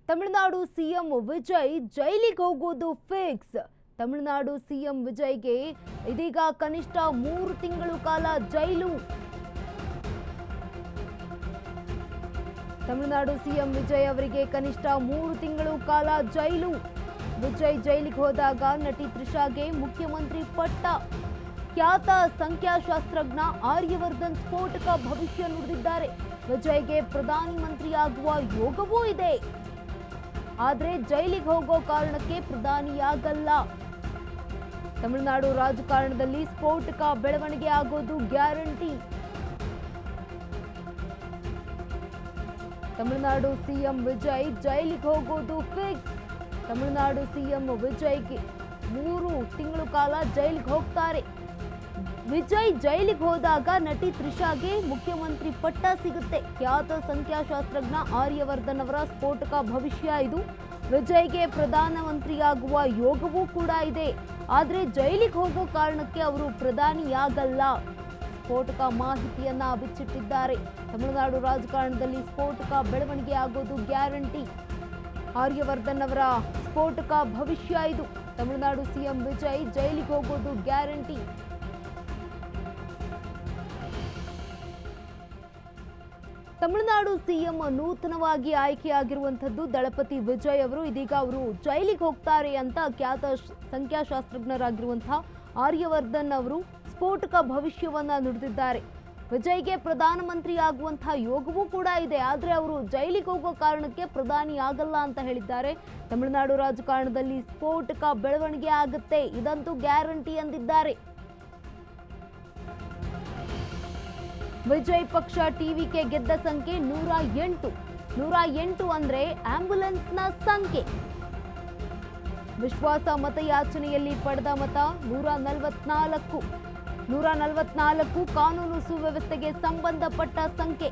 Tamil Nadu CM Vijay ಜೈಲಿಗೆ ಹೋಗೋದು fix. Tamil Nadu CM ವಿಜಯ್ಗೆ ಇದೀಗ ಕನಿಷ್ಠ 3 ತಿಂಗಳು ಕಾಲ ಜೈಲು. ತಮಿಳುನಾಡು ಸಿಎಂ ವಿಜಯ್ ಅವರಿಗೆ ಕನಿಷ್ಠ 3 ತಿಂಗಳು ಕಾಲ ಜೈಲು. ವಿಜಯ್ ಜೈಲಿಗೆ ಹೋದಾಗ ನಟಿ ತ್ರಿಷಾಗೆ ಮುಖ್ಯಮಂತ್ರಿ ಪಟ್ಟ. ಖ್ಯಾತ ಸಂಖ್ಯಾಶಾಸ್ತ್ರಜ್ಞ ಆರ್ಯವರ್ಧನ್ ಸ್ಫೋಟಕ ಭವಿಷ್ಯ ನುಡಿದಿದ್ದಾರೆ. ವಿಜಯ್ಗೆ ಪ್ರಧಾನಿ ಮಂತ್ರಿಯಾಗುವ ಯೋಗವೂ ಇದೆ, ಆದ್ರೆ ಜೈಲಿಗೆ ಹೋಗೋ ಕಾರಣಕ್ಕೆ ಪ್ರಧಾನಿಯಾಗಲ್ಲ. ತಮಿಳುನಾಡು ರಾಜಕಾರಣದಲ್ಲಿ ಸ್ಫೋಟಕ ಬೆಳವಣಿಗೆ ಆಗೋದು ಗ್ಯಾರಂಟಿ. ತಮಿಳುನಾಡು ಸಿಎಂ ವಿಜಯ್ ಜೈಲಿಗೆ ಹೋಗೋದು ಫಿಕ್ಸ್. ತಮಿಳುನಾಡು ಸಿಎಂ ವಿಜಯ್ಗೆ 3 ತಿಂಗಳು ಕಾಲ ಜೈಲಿಗೆ ಹೋಗ್ತಾರೆ. ವಿಜಯ್ ಜೈಲಿಗೆ ಹೋದಾಗ ನಟಿ ತ್ರಿಷಾಗೆ ಮುಖ್ಯಮಂತ್ರಿ ಪಟ್ಟ ಸಿಗುತ್ತೆ. ಖ್ಯಾತ ಸಂಖ್ಯಾಶಾಸ್ತ್ರಜ್ಞ ಆರ್ಯವರ್ಧನ್ ಅವರ ಸ್ಫೋಟಕ ಭವಿಷ್ಯ ಇದು. ವಿಜಯ್ಗೆ ಪ್ರಧಾನಮಂತ್ರಿಯಾಗುವ ಯೋಗವೂ ಕೂಡ ಇದೆ, ಆದ್ರೆ ಜೈಲಿಗೆ ಹೋಗೋ ಕಾರಣಕ್ಕೆ ಅವರು ಪ್ರಧಾನಿಯಾಗಲ್ಲ. ಸ್ಫೋಟಕ ಮಾಹಿತಿಯನ್ನ ಬಿಚ್ಚಿಟ್ಟಿದ್ದಾರೆ. ತಮಿಳುನಾಡು ರಾಜಕಾರಣದಲ್ಲಿ ಸ್ಫೋಟಕ ಬೆಳವಣಿಗೆ ಆಗೋದು ಗ್ಯಾರಂಟಿ. ಆರ್ಯವರ್ಧನ್ ಅವರ ಸ್ಫೋಟಕ ಭವಿಷ್ಯ ಇದು. ತಮಿಳುನಾಡು ಸಿಎಂ ವಿಜಯ್ ಜೈಲಿಗೆ ಹೋಗೋದು ಗ್ಯಾರಂಟಿ. ತಮಿಳುನಾಡು ಸಿಎಂ ನೂತನವಾಗಿ ಆಯ್ಕೆಯಾಗಿರುವಂತದ್ದು ದಳಪತಿ ವಿಜಯ್ ಅವರು. ಇದೀಗ ಅವರು ಜೈಲಿಗೆ ಹೋಗ್ತಾರೆ ಅಂತ ಖ್ಯಾತ ಸಂಖ್ಯಾಶಾಸ್ತ್ರಜ್ಞರಾಗಿರುವಂತಹ ಆರ್ಯವರ್ಧನ್ ಅವರು ಸ್ಫೋಟಕ ಭವಿಷ್ಯವನ್ನ ನುಡಿದಿದ್ದಾರೆ. ವಿಜಯ್ಗೆ ಪ್ರಧಾನಮಂತ್ರಿ ಆಗುವಂತಹ ಯೋಗವೂ ಕೂಡ ಇದೆ, ಆದ್ರೆ ಅವರು ಜೈಲಿಗೆ ಹೋಗೋ ಕಾರಣಕ್ಕೆ ಪ್ರಧಾನಿ ಆಗಲ್ಲ ಅಂತ ಹೇಳಿದ್ದಾರೆ. ತಮಿಳುನಾಡು ರಾಜಕಾರಣದಲ್ಲಿ ಸ್ಫೋಟಕ ಬೆಳವಣಿಗೆ ಆಗುತ್ತೆ, ಇದಂತೂ ಗ್ಯಾರಂಟಿ ಎಂದಿದ್ದಾರೆ. ವಿಜಯ್ ಪಕ್ಷ ಟಿವಿಕೆ ಗೆದ್ದ ಸಂಖ್ಯೆ 108. 108 ಅಂದ್ರೆ ಆಂಬ್ಯುಲೆನ್ಸ್ನ ಸಂಖ್ಯೆ. ವಿಶ್ವಾಸ ಮತಯಾಚನೆಯಲ್ಲಿ ಪಡೆದ ಮತ 144. 144 ಕಾನೂನು ಸುವ್ಯವಸ್ಥೆಗೆ ಸಂಬಂಧಪಟ್ಟ ಸಂಖ್ಯೆ.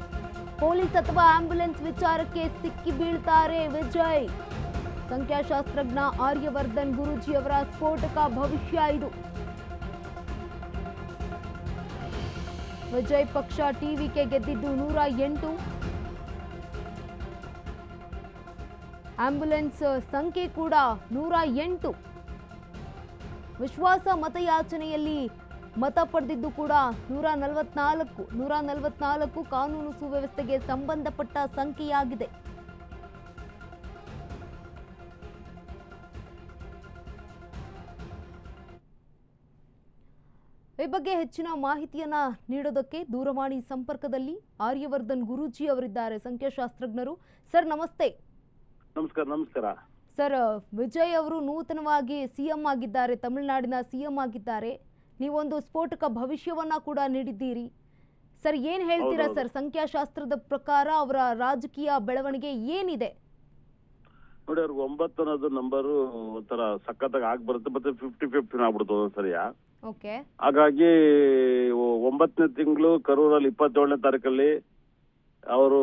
ಪೊಲೀಸ್ ಅಥವಾ ಆಂಬ್ಯುಲೆನ್ಸ್ ವಿಚಾರಕ್ಕೆ ಸಿಕ್ಕಿ ಬೀಳ್ತಾರೆ ವಿಜಯ್. ಸಂಖ್ಯಾಶಾಸ್ತ್ರಜ್ಞ ಆರ್ಯವರ್ಧನ್ ಗುರೂಜಿಯವರ ಸ್ಫೋಟಕ ಭವಿಷ್ಯ ಇದು. ವಿಜಯ್ ಪಕ್ಷ ಟಿವಿಕೆ ಗೆದ್ದಿದ್ದು 108. ಆಂಬ್ಯುಲೆನ್ಸ್ ಸಂಖ್ಯೆ ಕೂಡ 108. ವಿಶ್ವಾಸ ಮತಯಾಚನೆಯಲ್ಲಿ ಮತ ಪಡೆದಿದ್ದು ಕೂಡ 144. 144 ಕಾನೂನು ಸುವ್ಯವಸ್ಥೆಗೆ ಸಂಬಂಧಪಟ್ಟ ಸಂಖ್ಯೆಯಾಗಿದೆ. ಈ ಬಗ್ಗೆ ಹೆಚ್ಚಿನ ಮಾಹಿತಿಯನ್ನ ನೀಡೋದಕ್ಕೆ ದೂರವಾಣಿ ಸಂಪರ್ಕದಲ್ಲಿ ಆರ್ಯವರ್ಧನ್ ಗುರೂಜಿ ಅವರಿದ್ದಾರೆ, ಸಂಖ್ಯಾಶಾಸ್ತ್ರಜ್ಞರು. ಸರ್ ನಮಸ್ತೆ. ನಮಸ್ಕಾರ ಸರ್, ವಿಜಯ್ ಅವರು ನೂತನವಾಗಿ ಸಿಎಂ ಆಗಿದ್ದಾರೆ, ತಮಿಳುನಾಡಿನ ಸಿಎಂ ಆಗಿದ್ದಾರೆ. ನೀವೊಂದು ಸ್ಫೋಟಕ ಭವಿಷ್ಯವನ್ನ ಕೂಡ ನೀಡಿದ್ದೀರಿ. ಸರ್ ಏನ್ ಹೇಳ್ತೀರಾ ಸರ್, ಸಂಖ್ಯಾಶಾಸ್ತ್ರದ ಪ್ರಕಾರ ಅವರ ರಾಜಕೀಯ ಬೆಳವಣಿಗೆ ಏನಿದೆ? ನೋಡಿ, ಅವ್ರಿಗೆ 9 ಅನ್ನೋದು ನಂಬರು ಒಂಥರ ಸಖತ್ತಾಗಿ ಆಗ್ಬರುತ್ತೆ, ಮತ್ತೆ 50-50 ಆಗ್ಬಿಡ್ತು ಸರಿಯಾ. ಹಾಗಾಗಿ 9ನೇ ತಿಂಗಳು ಕರೂರಲ್ಲಿ 27ನೇ ತಾರೀಕಲ್ಲಿ ಅವರು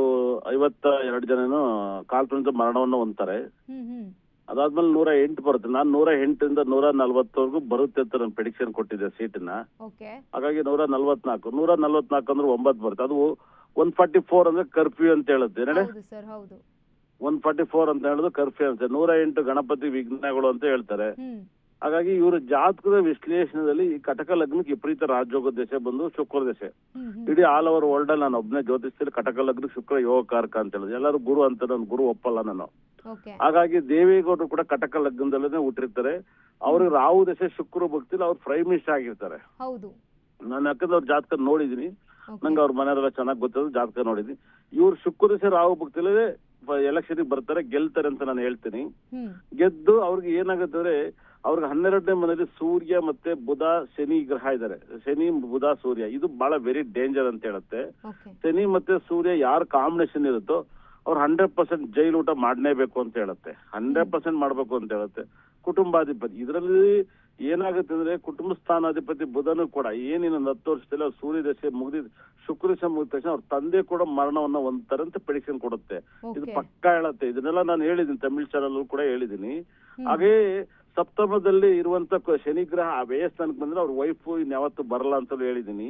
52 ಜನನು ಕಾಲ್ಪನಿಕ ಮರಣವನ್ನು ಹೊಂದ್ತಾರೆ. ಅದಾದ್ಮೇಲೆ 108 ಬರುತ್ತೆ. ನಾನು 108 ಇಂದ 140 ಬರುತ್ತೆ ಅಂತ ನಾನು ಪ್ರೆಡಿಕ್ಷನ್ ಕೊಟ್ಟಿದ್ದೆ ಸೀಟನ್ನ. ಹಾಗಾಗಿ 144 ಅಂದ್ರೆ 9 ಬರುತ್ತೆ. ಅದು 144 ಅಂದ್ರೆ ಕರ್ಫ್ಯೂ ಅಂತ ಹೇಳುತ್ತೆ. 144 ಅಂತ ಹೇಳುದು ಕರ್ಫ್ಯೂ ಅಂತ. 108 ಗಣಪತಿ ವಿಘ್ನಗಳು ಅಂತ ಹೇಳ್ತಾರೆ. ಹಾಗಾಗಿ ಇವರು ಜಾತಕದ ವಿಶ್ಲೇಷಣೆಯಲ್ಲಿ ಈ ಕಟಕ ಲಗ್ನಕ್ಕೆ ವಿಪರೀತ ರಾಜಯೋಗ ದಶೆ ಬಂದು ಶುಕ್ರ ದಶೆ. ಇಡೀ ಆಲ್ ಓವರ್ ವರ್ಲ್ಡ್ ಅಲ್ಲಿ ನಾನು ಒಬ್ಬನೇ ಜ್ಯೋತಿಷ್ಯದಲ್ಲಿ ಕಟಕ ಲಗ್ನಕ್ಕೆ ಶುಕ್ರ ಯೋಗಕಾರಕ ಅಂತ ಹೇಳುದು. ಎಲ್ಲರೂ ಗುರು ಅಂತ, ನಾನು ಗುರು ಒಪ್ಪಲ್ಲ ನಾನು. ಹಾಗಾಗಿ ದೇವೇಗೌಡರು ಕೂಡ ಕಟಕ ಲಗ್ನದಲ್ಲೇ ಹುಟ್ಟಿರ್ತಾರೆ. ಅವ್ರಿಗೆ ರಾಹು ದಶೆ ಶುಕ್ರ ಭಕ್ತಿಲಿ ಅವ್ರು ಪ್ರೈಮ್ ಮಿನಿಸ್ಟರ್ ಆಗಿರ್ತಾರೆ. ನಾನು ಯಾಕಂದ್ರೆ ಅವ್ರ ಜಾತಕ ನೋಡಿದೀನಿ, ನಂಗೆ ಅವ್ರ ಮನೆಯವರೆಲ್ಲ ಚೆನ್ನಾಗಿ ಗೊತ್ತದ, ಜಾತಕ ನೋಡಿದೀನಿ. ಇವ್ರು ಶುಕ್ರ ದಶೆ ರಾಹು ಭಕ್ತಿಲೇ ಎಲೆಕ್ಷನ್ ಬರ್ತಾರೆ, ಗೆಲ್ತಾರೆ ಅಂತ ನಾನು ಹೇಳ್ತೀನಿ. ಗೆದ್ದು ಅವ್ರಿಗೆ ಏನಾಗುತ್ತೆ ಅಂದ್ರೆ, ಅವ್ರಿಗೆ 12ನೇ ಮನೆಯಲ್ಲಿ ಸೂರ್ಯ ಮತ್ತೆ ಬುಧ ಶನಿ ಗ್ರಹ ಇದ್ದಾರೆ. ಶನಿ ಬುಧ ಸೂರ್ಯ ಇದು ಬಹಳ ವೆರಿ ಡೇಂಜರ್ ಅಂತ ಹೇಳುತ್ತೆ. ಶನಿ ಮತ್ತೆ ಸೂರ್ಯ ಯಾರ ಕಾಂಬಿನೇಷನ್ ಇರುತ್ತೋ ಅವ್ರು 100% ಜೈಲು ಊಟ ಮಾಡಲೇಬೇಕು ಅಂತ ಹೇಳುತ್ತೆ. 100% ಮಾಡ್ಬೇಕು ಅಂತ ಹೇಳುತ್ತೆ. ಕುಟುಂಬಾಧಿಪತಿ ಇದರಲ್ಲಿ ಏನಾಗುತ್ತೆ ಅಂದ್ರೆ, ಕುಟುಂಬ ಸ್ಥಾನಾಧಿಪತಿ ಬುಧನು ಕೂಡ ಏನಿನ 10 ವರ್ಷದಲ್ಲಿ ಅವ್ರು ಸೂರ್ಯ ದಶೆ ಮುಗಿದ ಶುಕ್ರ ದಶೆ ಮುಗಿದ ತಕ್ಷಣ ಅವ್ರ ತಂದೆ ಕೂಡ ಮರಣವನ್ನ ಹೊಂದ್ತಾರೆ ಅಂತ ಪ್ರೆಡಿಕ್ಷನ್ ಕೊಡುತ್ತೆ. ಇದು ಪಕ್ಕಾ ಹೇಳತ್ತೆ. ಇದನ್ನೆಲ್ಲ ನಾನು ಹೇಳಿದೀನಿ, ತಮಿಳ್ ಚಾನಲ್ ಕೂಡ ಹೇಳಿದೀನಿ. ಹಾಗೆ ಸಪ್ತಮದಲ್ಲಿ ಇರುವಂತ ಶನಿಗ್ರಹ ಆ ವ್ಯಯಸ್ಥಾನಕ್ಕೆ ಬಂದ್ರೆ ಅವ್ರ ವೈಫ್ ಇನ್ಯಾವತ್ತು ಬರಲ್ಲ ಅಂತ ಹೇಳಿದೀನಿ.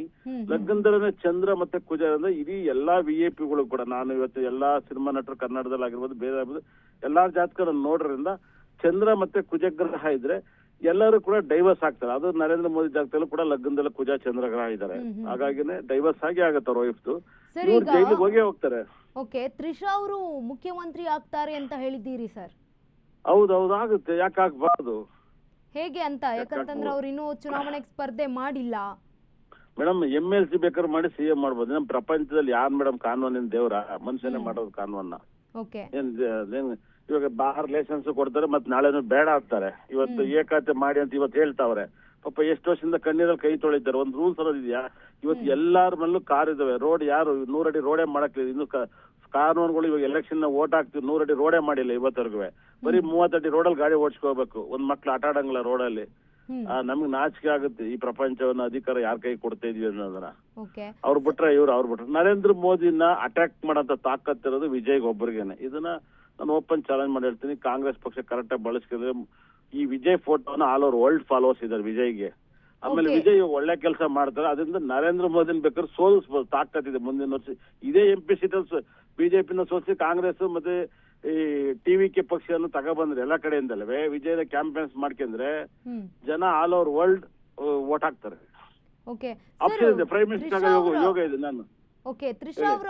ಲಗ್ನದಲ್ಲೇ ಚಂದ್ರ ಮತ್ತೆ ಕುಜ ಅಂದ್ರೆ ಇಡೀ ಎಲ್ಲಾ VIP ಗಳು ಕೂಡ, ನಾನು ಇವತ್ತು ಎಲ್ಲಾ ಸಿನಿಮಾ ನಟರು ಕನ್ನಡದಲ್ಲಿ ಆಗಿರ್ಬೋದು, ಬೇರೆ ಆಗಿರ್ಬೋದು, ಎಲ್ಲಾ ಜಾತಕರನ್ನ ನೋಡ್ರಿಂದ ಚಂದ್ರ ಮತ್ತೆ ಕುಜಗ್ರಹ ಇದ್ರೆ ಎಲ್ಲರೂ ಕೂಡ ಡೈವರ್ಸ್ ಆಗ್ತಾರೆ. ಅದು ನರೇಂದ್ರ ಮೋದಿ ಜಾಗದಲ್ಲೂ ಕೂಡ ಲಗ್ನದಲ್ಲಿ ಕುಜ ಚಂದ್ರಗ್ರಹ ಇದ್ದಾರೆ. ಹಾಗಾಗಿನೇ ಡೈವರ್ಸ್ ಆಗಿ ಆಗತ್ತೆ ಅವ್ರ ವೈಫ್ದು. ಜೈಲಿಗೆ ಹೋಗೇ ಹೋಗ್ತಾರೆ. ಓಕೆ, ತ್ರಿಷಾ ಅವರು ಮುಖ್ಯಮಂತ್ರಿ ಆಗ್ತಾರೆ ಅಂತ ಹೇಳಿದ್ದೀರಿ ಸರ್? ಹೌದೌದು, ಆಗುತ್ತೆ, ಯಾಕೆ ಆಗ್ಬಾರ್ದು? ಹೇಗೆ ಅಂತ? ಯಾಕಂತಂದ್ರೆ ಅವ್ರು ಇನ್ನೂ ಚುನಾವಣೆಗೆ ಸ್ಪರ್ಧೆ ಮಾಡಿಲ್ಲ. ಮೇಡಮ್ MLC ಬೇಕಾದ್ರೆ ಮಾಡಿ CM ಮಾಡ್ಬೋದು. ನಮ್ಮ ಪ್ರಪಂಚದಲ್ಲಿ ಯಾರು ಮೇಡಮ್ ಕಾನೂನಿನ ದೇವ್ರ? ಮನುಷ್ಯನೇ ಮಾಡೋದು ಕಾನೂನನ್ನ. ಇವಾಗ ಬಾರ್ ಲೈಸೆನ್ಸ್ ಕೊಡ್ತಾರೆ, ಮತ್ತೆ ನಾಳೆನೂ ಬೇಡ ಅಂತಾರೆ. ಇವತ್ತು ಏಕಾತೆ ಮಾಡಿ ಅಂತ ಇವತ್ತು ಹೇಳ್ತಾವ್ರೆ. ಪಾಪ ಎಷ್ಟು ವರ್ಷದಿಂದ ಕಣ್ಣೀರಲ್ಲಿ ಕೈ ತೊಳಿತಾರೆ. ಒಂದು ರೂಲ್ಸ್ ಅನ್ನೋದಿದ್ಯಾ? ಇವತ್ತು ಎಲ್ಲಾರ ಮೇಲೂ ಕಾರ್ ಇದಾವೆ. ರೋಡ್ ಯಾರು 100 ಅಡಿ ರೋಡೇ ಮಾಡಕ್ಲಿಲ್ಲ. ಇನ್ನು ಕಾನೂನುಗಳು ಇವಾಗ ಎಲೆಕ್ಷನ್ ವೋಟ್ ಹಾಕ್ತಿವಿ, 100 ಅಡಿ ರೋಡೇ ಮಾಡಿಲ್ಲ ಇವತ್ತರೆಗೂ. ಬರೀ 30 ಅಡಿ ರೋಡಲ್ಲಿ ಗಾಡಿ ಓಡಿಸ್ಕೋಬೇಕು. ಒಂದ್ ಮಕ್ಳು ಆಟ ಆಡಂಗಿಲ್ಲ ರೋಡಲ್ಲಿ. ನಮ್ಗೆ ನಾಚಿಕೆ ಆಗುತ್ತೆ ಈ ಪ್ರಪಂಚವನ್ನ ಅಧಿಕಾರ ಯಾರ ಕೈ ಕೊಡ್ತಾ ಇದೀವಿ ಅನ್ನೋದನ್ನ. ಅವ್ರು ಬಿಟ್ರೆ ಅವ್ರು ಬಿಟ್ರೆ ನರೇಂದ್ರ ಮೋದಿನ ಅಟ್ಯಾಕ್ ಮಾಡಂತ ತಾಕತ್ತಿರೋದು ವಿಜಯ್ಗೆ ಒಬ್ಬರಿಗೇನೆ. ಇದನ್ನ ನಾನು ಓಪನ್ ಚಾಲೆಂಜ್ ಮಾಡಿ ಹೇಳ್ತೀನಿ. ಕಾಂಗ್ರೆಸ್ ಪಕ್ಷ ಕರೆಕ್ಟ್ ಆಗಿ ಬಳಸ್ಕಿದ್ರೆ ಈ ವಿಜಯ್ ಫೋಟೋನ ಆಲ್ ಓವರ್ ವರ್ಲ್ಡ್ ಫಾಲೋವರ್ಸ್ ಇದಾರೆ ವಿಜಯ್ಗೆ. ಆಮೇಲೆ ವಿಜಯ್ ಒಳ್ಳೆ ಕೆಲಸ ಮಾಡ್ತಾರೆ. ಅದರಿಂದ ನರೇಂದ್ರ ಮೋದಿನ ಬೇಕಾದ್ರೆ ಸೋಲಿಸಬಹುದು, ತಾಕತ್ತಿದೆ. ಮುಂದಿನ ವರ್ಷ ಇದೇ MP ಸೀಟಲ್ಲಿ BJP ಸೋಲಿಸಿ ಕಾಂಗ್ರೆಸ್ ಮತ್ತೆ ಈ TVK ಪಕ್ಷವನ್ನು ತಗೊಬಂದ್ರೆ ಎಲ್ಲಾ ಕಡೆಯಿಂದಲೇ ವಿಜಯದ ಕ್ಯಾಂಪೇನ್ಸ್ ಮಾಡ್ಕೊಂಡ್ರೆ ಜನ ಆಲ್ ಓವರ್ ವರ್ಲ್ಡ್ ವೋಟ್ ಹಾಕ್ತಾರೆ. ಪ್ರೈಮ್ ಮಿನಿಸ್ಟರ್ ಯೋಗ ಇದೆ. ನಾನು ತ್ರಿಷಾ ಅವರ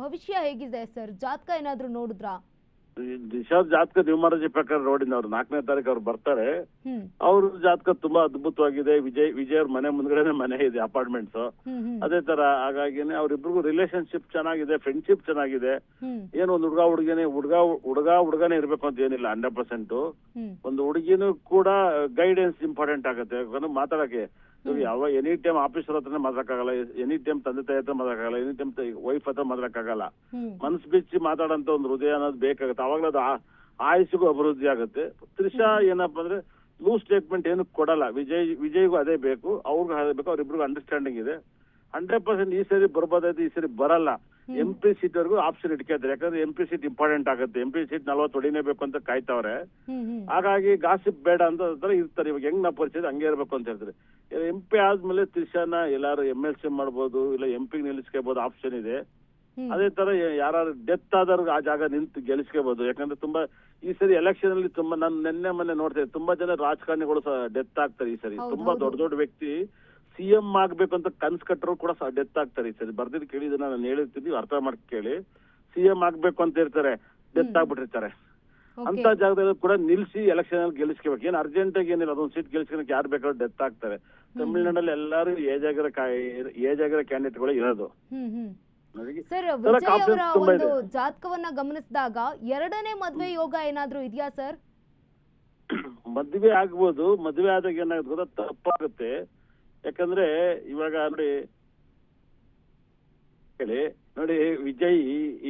ಭವಿಷ್ಯ ಹೇಗಿದೆ ಸರ್? ಜಾತಕ ಏನಾದ್ರು ನೋಡಿದ್ರಾ? ದಿಶಾ ಜಾತಕ ನ್ಯೂಮರಾಲಜಿ ಪ್ರಕಾರ ನೋಡಿದ್ವಿ. ಅವ್ರು 4ನೇ ತಾರೀಕು ಅವ್ರು ಬರ್ತಾರೆ. ಅವ್ರ ಜಾತಕ ತುಂಬಾ ಅದ್ಭುತವಾಗಿದೆ. ವಿಜಯ್ ಅವ್ರ ಮನೆ ಮುಂದ್ಗಡೆನೆ ಮನೆ ಇದೆ, ಅಪಾರ್ಟ್ಮೆಂಟ್ಸ್. ಅದೇ ತರ ಹಾಗಾಗಿನೇ ಅವ್ರಿಬ್ರಿಗೂ ರಿಲೇಶನ್ಶಿಪ್ ಚೆನ್ನಾಗಿದೆ, ಫ್ರೆಂಡ್ಶಿಪ್ ಚೆನ್ನಾಗಿದೆ. ಏನು ಒಂದು ಹುಡುಗನೇ ಇರ್ಬೇಕು ಅಂತ ಏನಿಲ್ಲ. 100% ಒಂದು ಹುಡುಗಿನೂ ಕೂಡ ಗೈಡೆನ್ಸ್ ಇಂಪಾರ್ಟೆಂಟ್ ಆಗುತ್ತೆ. ಯಾಕಂದ್ರೆ ಮಾತಾಡಕ್ಕೆ ಯಾವ ಎನಿ ಟೈಮ್ ಆಫೀಸರ್ ಹತ್ರನೇ ಮಾತಾಡಕ್ಕಾಗಲ್ಲ, ಎನಿ ಟೈಮ್ ತಂದೆ ತಾಯಿ ಹತ್ರ ಮಾತಾಡಕ್ಕಾಗಲ್ಲ, ಎನಿ ಟೈಮ್ ವೈಫ್ ಹತ್ರ ಮಾತಾಡಕ್ಕಾಗಲ್ಲ. ಮನಸ್ಸು ಬಿಚ್ಚಿ ಮಾತಾಡಂತ ಒಂದು ಹೃದಯ ಅನ್ನೋದು ಬೇಕಾಗುತ್ತೆ. ಅವಾಗಲೂ ಅದು ಆಯುಸ್ಸಿಗೂ ಅಭಿವೃದ್ಧಿ ಆಗುತ್ತೆ. ತ್ರಿಷಾ ಏನಪ್ಪಾ ಅಂದ್ರೆ ಲೂಸ್ ಸ್ಟೇಟ್ಮೆಂಟ್ ಏನು ಕೊಡಲ್ಲ. ವಿಜಯ್ಗೂ ಅದೇ ಬೇಕು, ಅವ್ರಿಗೂ ಅದೇ ಬೇಕು. ಅವ್ರಿಬ್ರಿಗೂ ಅಂಡರ್ಸ್ಟ್ಯಾಂಡಿಂಗ್ ಇದೆ. 100% ಈ ಸರಿ ಬರ್ಬೋದಾಯ್ತು, ಈ ಸರಿ ಬರಲ್ಲ. MP ಸೀಟ್ ವರೆಗೂ ಆಪ್ಷನ್ ಇಟ್ಕೊತಾರೆ. ಯಾಕಂದ್ರೆ MP ಸೀಟ್ ಇಂಪಾರ್ಟೆಂಟ್ ಆಗುತ್ತೆ. MP ಸೀಟ್ 40 ಹೊಡಿನೇಬೇಕು ಅಂತ ಕಾಯ್ತಾವ್ರೆ. ಹಾಗಾಗಿ ಗಾಸಿಪ್ ಬೇಡ ಅಂತ ಇರ್ತಾರೆ. ಇವಾಗ ಹೆಂಗ್ ನಾವು ಪರಿಚಯ ಹಂಗೆ ಇರ್ಬೇಕು ಅಂತ ಹೇಳ್ತಾರೆ. MP ಆದ್ಮೇಲೆ ತ್ರಿಷಾನ ಎಲ್ಲಾರು MLC ಮಾಡ್ಬೋದು, ಇಲ್ಲ MP ನಿಲ್ಲಿಸ್ಕೋಬಹುದು, ಆಪ್ಷನ್ ಇದೆ. ಅದೇ ತರ ಯಾರು ಡೆತ್ ಆದವ್ರಿಗೆ ಆ ಜಾಗ ನಿಂತು ಗೆಲ್ಲಿಸ್ಕೋಬಹುದು. ಯಾಕಂದ್ರೆ ತುಂಬಾ ಈ ಸರಿ ಎಲೆಕ್ಷನ್ ಅಲ್ಲಿ ತುಂಬಾ ನಾನು ಮೊನ್ನೆ ನೋಡ್ತೇನೆ, ತುಂಬಾ ಜನ ರಾಜಕಾರಣಿಗಳು ಸಹ ಡೆತ್ ಆಗ್ತಾರೆ ಈ ಸರಿ. ತುಂಬಾ ದೊಡ್ಡ ವ್ಯಕ್ತಿ CM ಆಗ್ಬೇಕು ಅಂತ ಕನ್ಸ್ ಕಟ್ಟರು ಕೂಡ ಡೆತ್ ಆಗ್ತಾರೆ ಈ ಸರಿ. ಬರ್ದಿದ್ದು ಕೇಳಿದ್ರೆ ನಾನು ಹೇಳಿರ್ತೀನಿ, ಅರ್ಥ ಮಾಡ್ಕೊ ಕೇಳಿ. CM ಆಗ್ಬೇಕು ಅಂತ ಇರ್ತಾರೆ, ಡೆತ್ ಆಗ್ಬಿಟ್ಟಿರ್ತಾರೆ. ಅಂತ ಜಾಗದಲ್ಲಿ ಕೂಡ ನಿಲ್ಸಿ ಎಲೆಕ್ಷನ್ ಅಲ್ಲಿ ಗೆಲ್ಲಿಸ್ಕೋಬೇಕು. ಏನ್ ಅರ್ಜೆಂಟ್ ಆಗಿ ಏನಿಲ್ಲ, ಅದೊಂದು ಸೀಟ್ ಗೆಲ್ಲಿಸ್ಕೊಳಕ್ ಯಾರು ಬೇಕಾದ್ರೂ ಡೆತ್ ಆಗ್ತಾರೆ. ತಮಿಳ್ನಾಡಲ್ಲಿ ಎಲ್ಲಾರು ಏಜ್ ಆಗಿರೋ ಕ್ಯಾಂಡಿಡೇಟ್ಗಳು ಇರೋದು. ಸರ್, ವಿಜಯ್ ಅವರ ಒಂದು ಜಾತಕವನ್ನ ಗಮನಿಸಿದಾಗ 2ನೇ ಮದ್ವೆ ಯೋಗ ಏನಾದ್ರೂ ಇದೆಯಾ ಸರ್? ಮದ್ವೆ ಆಗ್ಬೋದು. ಮದ್ವೆ ಆದಾಗ ಏನಾಗುತ್ತೆ ಗೊತ್ತಾ, ತಪ್ಪಾಗುತ್ತೆ. ಯಾಕಂದ್ರೆ ಇವಾಗ ನೋಡಿ ವಿಜಯ್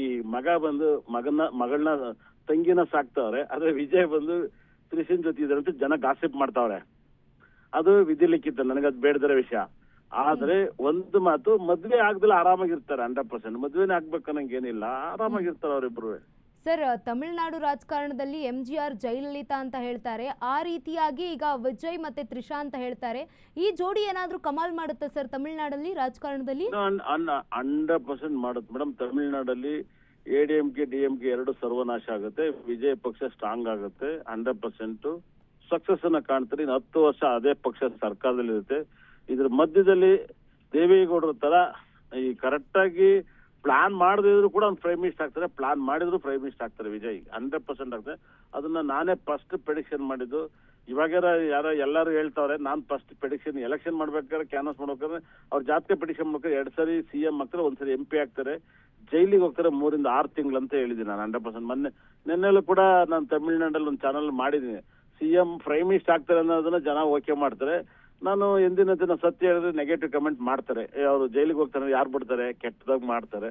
ಈ ಮಗಳನ್ನ ತಂಗಿನ ಸಾಕ್ತಾವ್ರೆ. ಆದ್ರೆ ವಿಜಯ್ ಬಂದು ತ್ರಿಷನ್ ಜೊತೆ ಇದಾರೆ ಅಂತ ಜನ ಗಾಸಿಪ್ ಮಾಡ್ತಾವ್ರೆ. ಅದು ವಿಧಿ ಲಿಖಿತ, ನನಗದ್ ಬೇಡದಿರೋ ವಿಷಯ. ಆದ್ರೆ ಒಂದು ಮಾತು, ಮದ್ವೆ ಆಗ್ದಲ್ಲ ಆರಾಮಾಗಿರ್ತಾರೆ. 100% ಮದ್ವೆನೇ ಆಗ್ಬೇಕನ್ನಂಗೇನಿಲ್ಲ, ಆರಾಮಾಗಿರ್ತಾರೆ ಅವರಿಬ್ರು. ಸರ್, ತಮಿಳುನಾಡು ರಾಜಕಾರಣದಲ್ಲಿ MGR ಜಯಲಲಿತಾ ಅಂತ ಹೇಳ್ತಾರೆ. ಆ ರೀತಿಯಾಗಿ ಈಗ ವಿಜಯ್ ಮತ್ತೆ ತ್ರಿಷಾ ಅಂತ ಹೇಳ್ತಾರೆ. ಈ ಜೋಡಿ ಏನಾದ್ರೂ ಕಮಾಲ್ ಮಾಡುತ್ತೆ ಸರ್ ತಮಿಳುನಾಡಲ್ಲಿ ರಾಜಕಾರಣದಲ್ಲಿ? 100% ಮಾಡುತ್ತೆ ಮೇಡಮ್. ತಮಿಳುನಾಡಲ್ಲಿ ADMK DMK ಎರಡು ಸರ್ವನಾಶ ಆಗುತ್ತೆ. ವಿಜಯ್ ಪಕ್ಷ ಸ್ಟ್ರಾಂಗ್ ಆಗುತ್ತೆ. 100% ಸಕ್ಸಸ್ ಅನ್ನ ಕಾಣ್ತಾರೆ. ಇನ್ನು 10 ವರ್ಷ ಅದೇ ಪಕ್ಷ ಸರ್ಕಾರದಲ್ಲಿ ಇರುತ್ತೆ. ಇದ್ರ ಮಧ್ಯದಲ್ಲಿ ದೇವೇಗೌಡರ ತರ ಈ ಕರೆಕ್ಟ್ ಆಗಿ ಪ್ಲಾನ್ ಮಾಡದಿದ್ರು ಕೂಡ ಒಂದು ಪ್ರೈಮ್ ಮಿನಿಸ್ಟರ್ ಆಗ್ತಾರೆ, ಪ್ಲಾನ್ ಮಾಡಿದ್ರು ಪ್ರೈಮ್ ಮಿನಿಸ್ಟರ್ ಆಗ್ತಾರೆ ವಿಜಯ್. 100% ಆಗ್ತದೆ. ಅದನ್ನ ನಾನೇ ಫಸ್ಟ್ ಪ್ರೆಡಿಕ್ಷನ್ ಮಾಡಿದ್ದು. ಇವಾಗ ಎಲ್ಲರೂ ಹೇಳ್ತಾವ್ರೆ, ನಾನ್ ಫಸ್ಟ್ ಪ್ರೆಡಿಕ್ಷನ್ ಎಲೆಕ್ಷನ್ ಮಾಡ್ಬೇಕಾದ್ರೆ ಕ್ಯಾನ್ವಸ್ ಮಾಡ್ಬೇಕಾದ್ರೆ ಅವ್ರ ಜಾತಕ ಪ್ರೆಡಿಕ್ಷನ್ ಮಾಡ್ಬೇಕಾದ್ರೆ 2 ಸರಿ CM ಆಗ್ತಾರೆ, 1 ಸರಿ MP ಆಗ್ತಾರೆ, ಜೈಲಿಗೆ ಹೋಗ್ತಾರೆ 3 ಇಂದ 6 ತಿಂಗಳು ಅಂತ ಹೇಳಿದ್ದೀನಿ ನಾನು. 100% ನಿನ್ನೆಲ್ಲೂ ಕೂಡ ನಾನು ತಮಿಳ್ನಾಡಲ್ಲಿ ಒಂದು ಚಾನಲ್ ಮಾಡಿದ್ದೀನಿ. CM ಪ್ರೈಮ್ ಮಿನಿಸ್ಟರ್ ಆಗ್ತಾರೆ ಅನ್ನೋದನ್ನ ಜನ ಓಕೆ ಮಾಡ್ತಾರೆ. ನಾನು ಎಂದಿನಂತೆ ಸತ್ಯ ಹೇಳಿದ್ರೆ ನೆಗೆಟಿವ್ ಕಮೆಂಟ್ ಮಾಡ್ತಾರೆ. ಅವ್ರು ಜೈಲಿಗೆ ಹೋಗ್ತಾರೆ, ಯಾರು ಬಿಡ್ತಾರೆ, ಕೆಟ್ಟದಾಗ ಮಾಡ್ತಾರೆ.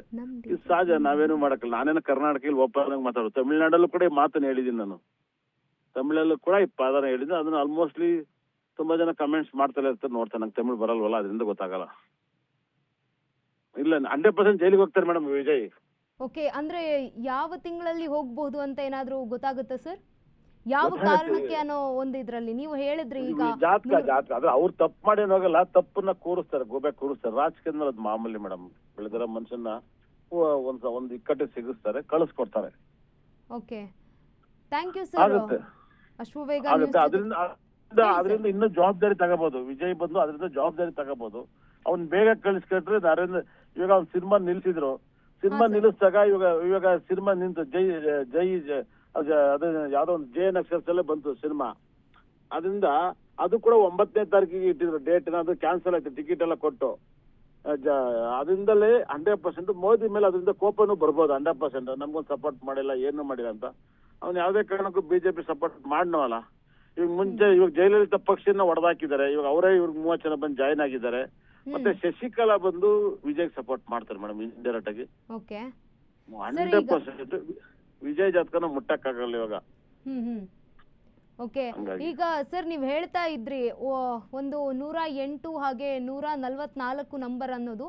ಇದು ಸಹಜ, ನಾವೇನು ಮಾಡಕ್ಕಲ್ಲ. ನಾನೇನು ಕರ್ನಾಟಕದಲ್ಲಿ ಓಪನ್ ಆಗಿ ಮಾತಾಡೋದು. ತಮಿಳ್ನಾಡಲ್ಲೂ ಕೂಡ ಈ ಮಾತನ್ನ ಹೇಳಿದ್ದೀನಿ ನಾನು. ತಮಿಳಲ್ಲೂ ಕೂಡ ಈ ಪಾದನ ಹೇಳಿದ್ದೀನಿ. ಅದನ್ನ ಆಲ್ಮೋಸ್ಟ್ಲಿ ತುಂಬಾ ಜನ ಕಮೆಂಟ್ಸ್ ಮಾಡ್ತಾರೆ ಇರ್ತಾರೆ, ನೋಡ್ತಾರೆ. ನಂಗೆ ತಮಿಳ್ ಬರಲ್ವಲ್ಲ, ಅದರಿಂದ ಗೊತ್ತಾಗಲ್ಲ. ಇಲ್ಲ, 100% ಜೈಲಿಗೆ ಹೋಗ್ತಾರೆ ಮೇಡಮ್ ವಿಜಯ್. ಓಕೆ, ಅಂದ್ರೆ ಯಾವ ತಿಂಗಳಲ್ಲಿ ಹೋಗ್ಬಹುದು ಅಂತ ಏನಾದ್ರೂ ಗೊತ್ತಾಗುತ್ತಾ ಸರ್? ಯಾವ ಗೊತ್ತಾಯ್ತು. ಕಾರಣಕ್ಕೆ ಅನ್ನೋ ಒಂದು ಇದ್ರಲ್ಲಿ ನೀವು ಹೇಳಿದ್ರಿ ಈಗ ಜಾತಕ ಅದ್ರ ಅವ್ರು ತಪ್ಪು ಮಾಡಿ ಹೋಗಲ್ಲ, ತಪ್ಪನ್ನ ಕೂರಿಸ್ತಾರೆ, ಗೋಬೆ ಕೂರಿಸ್ತಾರೆ. ರಾಜಕೀಯದ ಮೇಲೆ ಅದು ಮಾಮೂಲಿ ಮೇಡಮ್. ಬೆಳೆದಿರೋ ಮನುಷ್ಯನ ಒಂದು ಇಕ್ಕಟ್ಟು ಸಿಗಿಸ್ತಾರೆ, ಕಳಿಸ್ಕೊಡ್ತಾರೆ. Okay, thank you sir. ಆಗುತ್ತೆ ಅಶ್ವವೇಗ ಆಗುತ್ತೆ. ಅದರಿಂದ ಇನ್ನೂ ಜವಾಬ್ದಾರಿ ತಗೋಬಹುದು. ವಿಜಯ್ ಬಂದು ಅದರಿಂದ ಜವಾಬ್ದಾರಿ ತಗೋಬಹುದು. ಅವ್ನ್ ಬೇಗ ಕಳಿಸ್ಕೊಟ್ರೆ ನರೇಂದ್ರ ಇವಾಗ ಅವ್ನ್ ಸಿನಿಮಾ ನಿಲ್ಸಿದ್ರು. ಸಿನಿಮಾ ನಿಲ್ಲಿಸಿದಾಗ ಇವಾಗ ಸಿನಿಮಾ ನಿಂತು ಜೈ ಅದು ಯಾವ್ದೋ ಒಂದು ಜೆ ಅಕ್ಷರದಲ್ಲೇ ಬಂತು ಸಿನಿಮಾ. ಅದರಿಂದ ಅದು ಕೂಡ 9ನೇ ತಾರೀಕಿಗೆ ಇಟ್ಟಿದ್ರು ಡೇಟ್. ಅದು ಕ್ಯಾನ್ಸಲ್ ಆಯ್ತು, ಟಿಕೆಟ್ ಎಲ್ಲ ಕೊಟ್ಟು. ಅದರಿಂದಲೇ 100% ಮೋದಿ ಮೇಲೆ ಅದರಿಂದ ಕೋಪನೂ ಬರ್ಬೋದು. 100% ನಮ್ಗೊಂದು ಸಪೋರ್ಟ್ ಮಾಡಿಲ್ಲ, ಏನು ಮಾಡಿಲ್ಲ ಅಂತ. ಅವ್ನು ಯಾವ್ದೇ ಕಾರಣಕ್ಕೂ ಬಿಜೆಪಿ ಸಪೋರ್ಟ್ ಮಾಡ್ನವಲ್ಲ. ಇವಾಗ ಮುಂಚೆ ಇವಾಗ ಜಯಲಲಿತಾ ಪಕ್ಷನ ಹೊಡೆದಾಕಿದ್ದಾರೆ. ಇವಾಗ ಅವರೇ ಇವ್ರಿಗೆ 30 ಜನ ಬಂದು ಜಾಯ್ನ್ ಆಗಿದ್ದಾರೆ. ಮತ್ತೆ ಶಶಿಕಲಾ ಬಂದು ವಿಜಯ್ ಸಪೋರ್ಟ್ ಮಾಡ್ತಾರೆ ಮೇಡಮ್, ಇಂಡೈರೆಕ್ಟ್ ಆಗಿ. 100% ವಿಜಯ್ ಜಾತಕನ ಮುಟ್ಟಕ್ಕಾಗಲ್ಲ ಇವಾಗ. ಓಕೆ, ಈಗ ಸರ್ ನೀವು ಹೇಳ್ತಾ ಇದ್ರಿ ಒಂದು 108 ಹಾಗೆ 144 ನಂಬರ್ ಅನ್ನೋದು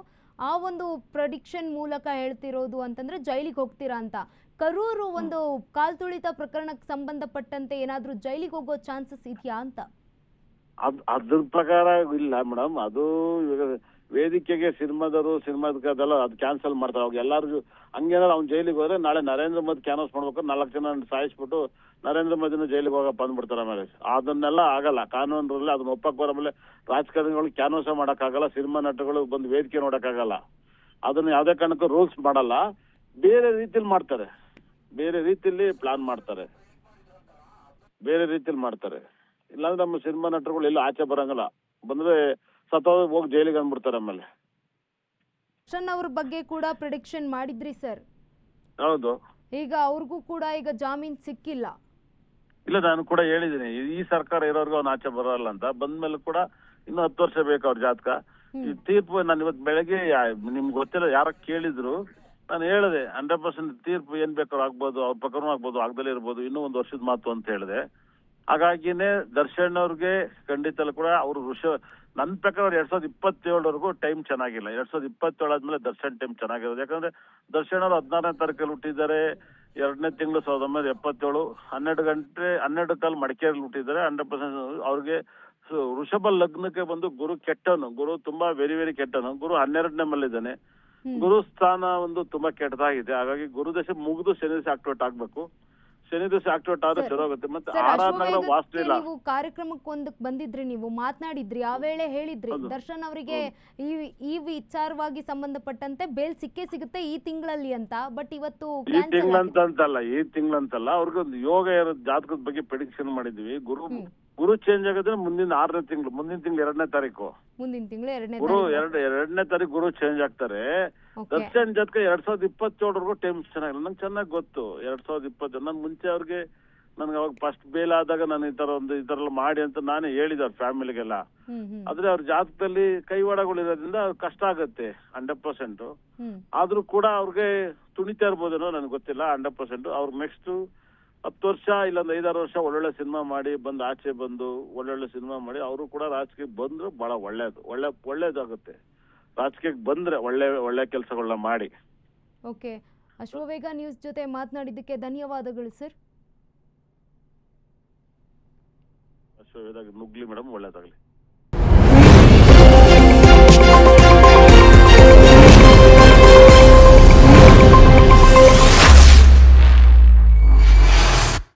ಆ ಒಂದು ಪ್ರೊಡಿಕ್ಷನ್ ಮೂಲಕ ಹೇಳ್ತಿರೋದು ಅಂತಂದ್ರೆ ಜೈಲಿಗೆ ಹೋಗ್ತೀರಾ ಅಂತ. ಕರೂರು ಒಂದು ಕಾಲ್ತುಳಿತ ಪ್ರಕರಣಕ್ಕೆ ಸಂಬಂಧಪಟ್ಟಂತೆ ಏನಾದ್ರೂ ಜೈಲಿಗೆ ಹೋಗೋ ಚಾನ್ಸಸ್ ಇದೆಯಾ ಅಂತ? ಅದ್ರ ಪ್ರಕಾರ ಇಲ್ಲ ಮೇಡಮ್. ಅದು ಇವಾಗ ವೇದಿಕೆಗೆ ಸಿನಿಮಾದಲ್ಲ ಅದು ಕ್ಯಾನ್ಸಲ್ ಮಾಡ್ತಾರೆ. ಅವಾಗ ಎಲ್ಲರಿಗೂ ಹಂಗೇನಾದ್ರು ಅವ್ನು ಜೈಲಿಗೆ ಹೋದ್ರೆ ನಾಳೆ ನರೇಂದ್ರ ಮೋದಿ ಕ್ಯಾನ್ವಸ್ ಮಾಡ್ಬೇಕು, 4 ಜನ ಸಾಯಿಸ್ಬಿಟ್ಟು ನರೇಂದ್ರ ಮೋದಿನ ಜೈಲಿಗೆ ಹೋಗಪ್ಪ ಅಂದ್ಬಿಡ್ತಾರೆ. ಆಮೇಲೆ ಅದನ್ನೆಲ್ಲ ಆಗಲ್ಲ. ಕಾನೂನಲ್ಲಿ ಅದನ್ನ ಒಪ್ಪಕ್ ಬರಮೇಲೆ ರಾಜಕಾರಣಿಗಳು ಕ್ಯಾನ್ವಸ ಮಾಡಕ್ಕಾಗಲ್ಲ, ಸಿನಿಮಾ ನಟಗಳು ಬಂದು ವೇದಿಕೆ ನೋಡಕ್ಕಾಗಲ್ಲ. ಅದನ್ನ ಯಾವ್ದೇ ಕಾರಣಕ್ಕೂ ರೂಲ್ಸ್ ಮಾಡಲ್ಲ. ಬೇರೆ ರೀತಿಯಲ್ಲಿ ಮಾಡ್ತಾರೆ, ಬೇರೆ ರೀತಿಯಲ್ಲಿ ಪ್ಲಾನ್ ಮಾಡ್ತಾರೆ, ಬೇರೆ ರೀತಿಯಲ್ಲಿ ಮಾಡ್ತಾರೆ. ಇಲ್ಲಾಂದ್ರೆ ನಮ್ಮ ಸಿನಿಮಾ ನಟರುಗಳು ಎಲ್ಲೂ ಆಚೆ ಬರಂಗಲ್ಲ. ಬಂದ್ರೆ ಸತ್ತೋದ್ ಹೋಗಿ ಜೈಲಿಗೆ ಅಂದ್ಬಿಡ್ತಾರೆ. ಆಮೇಲೆ ದರ್ಶನ್ ಅವ್ರ ಬಗ್ಗೆ ಕೂಡ ಪ್ರಿಡಿಕ್ಷನ್ ಮಾಡಿದ್ರಿ ಸರ್. ಹೌದು. ಈಗ ಅವ್ರಿಗೂ ಕೂಡ ಈಗ ಜಾಮೀನ್ ಸಿಕ್ಕಿಲ್ಲ. ಇಲ್ಲ, ನಾನು ಕೂಡ ಹೇಳಿದ್ದೀನಿ ಈ ಸರ್ಕಾರ ಇರೋರ್ಗು ಅವ್ನು ಆಚೆ ಬರಲ್ಲ ಅಂತ. ಬಂದ್ಮೇಲೆ ಕೂಡ ಇನ್ನು 10 ವರ್ಷ ಬೇಕು ಅವ್ರ ಜಾತಕ. ಈ ತೀರ್ಪು ನಾನು ಇವತ್ತು ಬೆಳಗ್ಗೆ ನಿಮ್ಗೆ ಗೊತ್ತಿಲ್ಲ ಯಾರ ಕೇಳಿದ್ರು, ನಾನು ಹೇಳಿದೆ 100% ತೀರ್ಪು ಏನ್ ಬೇಕಾದ್ರೂ ಆಗ್ಬೋದು, ಅವ್ರ ಪ್ರಕರಣ ಆಗ್ಬೋದು, ಆಗದಲ್ಲೇ ಇರ್ಬೋದು, ಇನ್ನೂ 1 ವರ್ಷದ ಮಾತು ಅಂತ ಹೇಳಿದೆ. ಹಾಗಾಗಿನೇ ದರ್ಶನ್ ಅವ್ರಿಗೆ ಖಂಡಿತ ಕೂಡ ಅವರು ನನ್ನ ಪ್ರಕಾರ 2027ವರೆಗೂ ಟೈಮ್ ಚೆನ್ನಾಗಿಲ್ಲ. 2027 ಆದ್ಮೇಲೆ ದರ್ಶನ್ ಟೈಮ್ ಚೆನ್ನಾಗಿರೋದು. ಯಾಕಂದ್ರೆ ದರ್ಶನ್ ಅವರು 16ನೇ ತಾರೀಕಲ್ಲಿ ಹುಟ್ಟಿದ್ದಾರೆ. 2ನೇ ತಿಂಗಳು 1977, 12 ಕಾಲ ಮಡಿಕೇರಿಯಲ್ಲಿ ಹುಟ್ಟಿದ್ದಾರೆ. 100% ಅವ್ರಿಗೆ ವೃಷಭ ಲಗ್ನಕ್ಕೆ ಬಂದು ಗುರು ಕೆಟ್ಟನು. ಗುರು ತುಂಬಾ ವೆರಿ ವೆರಿ ಕೆಟ್ಟನು. ಗುರು 12ನೇ ಮಲ್ಲಿದ್ದಾನೆ. ಗುರು ಸ್ಥಾನ ಒಂದು ತುಂಬಾ ಕೆಟ್ಟದಾಗಿದೆ. ಹಾಗಾಗಿ ಗುರುದಶೆ ಮುಗಿದು ಶನಿ ದಶೆ ಆಕ್ಟಿವೇಟ್ ಆಗ್ಬೇಕು. ಶನಿ ದಶೆ ಆಕ್ಟಿವೇಟ್ ಆದ್ರೆ ಸರೋಗುತ್ತೆ. ಮತ್ತೆ ಆರಾಧನಗರ ವಾಸ್ತು ಇಲ್ಲ. ನೀವು ಕಾರ್ಯಕ್ರಮಕ್ಕೆ ಒಂದಕ್ಕೆ ಬಂದಿದ್ರಿ, ನೀವು ಮಾತನಾಡಿದ್ರಿ, ಆ ವೇಳೆ ಹೇಳಿದ್ರಿ ದರ್ಶನ್ ಅವರಿಗೆ ಈ ವಿಚಾರವಾಗಿ ಸಂಬಂಧಪಟ್ಟಂತೆ ಬೇಲ್ ಸಿಕ್ಕೇ ಸಿಗುತ್ತೆ ಈ ತಿಂಗಳಲ್ಲಿ ಅಂತ. ಬಟ್ ಇವತ್ತು ಈ ತಿಂಗಳಂತಲ್ಲ, ಅವ್ರಿಗೊಂದು ಯೋಗ ಜಾತಕದ ಬಗ್ಗೆ ಪ್ರೆಡಿಕ್ಷನ್ ಮಾಡಿದ್ವಿ. ಗುರು ಚೇಂಜ್ ಆಗೋದ್ರೆ ಮುಂದಿನ 6ನೇ ತಿಂಗಳು, ಮುಂದಿನ ತಿಂಗಳು 2ನೇ ತಾರೀಕು, ಮುಂದಿನ ತಿಂಗಳು 2ನೇ ಗುರು 2ನೇ ತಾರೀಕು ಗುರು ಚೇಂಜ್ ಆಗ್ತಾರೆ. ದರ್ಶನ್ ಜಾತಕ 2027ವರೆಗೂ ಟೈಮ್ ಚೆನ್ನಾಗಿಲ್ಲ. ನಂಗೆ ಚೆನ್ನಾಗಿ ಗೊತ್ತು 2020. ನನ್ ಮುಂಚೆ ಅವ್ರಿಗೆ ನನ್ಗೆ ಅವಾಗ ಫಸ್ಟ್ ಬೇಲ್ ಆದಾಗ ನಾನು ಈ ತರ ಮಾಡಿ ಅಂತ ನಾನೇ ಹೇಳಿದೆ ಅವ್ರ ಫ್ಯಾಮಿಲಿಗೆಲ್ಲ. ಆದ್ರೆ ಅವ್ರ ಜಾತಕದಲ್ಲಿ ಕೈವಾಡಗಳು ಇರೋದ್ರಿಂದ ಕಷ್ಟ ಆಗುತ್ತೆ 100%. ಆದ್ರೂ ಕೂಡ ಅವ್ರಿಗೆ ತುಣಿತಾ ಇರ್ಬೋದೇನೋ ನನಗೆ ಗೊತ್ತಿಲ್ಲ. 100% ಅವ್ರಿಗೆ ನೆಕ್ಸ್ಟ್ 10 ವರ್ಷ ಇಲ್ಲೊಂದು 5-6 ವರ್ಷ ಒಳ್ಳೊಳ್ಳೆ ಸಿನಿಮಾ ಮಾಡಿ ಬಂದು ಆಚೆ ಬಂದು ಒಳ್ಳೊಳ್ಳೆ ಸಿನಿಮಾ ಮಾಡಿ ಅವರು ಕೂಡ ರಾಜಕೀಯಕ್ಕೆ ಬಂದ್ರು ಬಹಳ ಒಳ್ಳೇದಾಗುತ್ತೆ. ರಾಜಕೀಯಕ್ಕೆ ಬಂದ್ರೆ ಒಳ್ಳೆ ಕೆಲಸಗಳನ್ನ ಮಾಡಿ. ಓಕೆ, ಅಶ್ವವೇಗ ನ್ಯೂಸ್ ಜೊತೆ ಮಾತನಾಡಿದ್ದಕ್ಕೆ ಧನ್ಯವಾದಗಳು ಸರ್. ಅಶ್ವವೇಗ ನುಗ್ಲಿ ಮೇಡಮ್, ಒಳ್ಳೇದಾಗ್ಲಿ.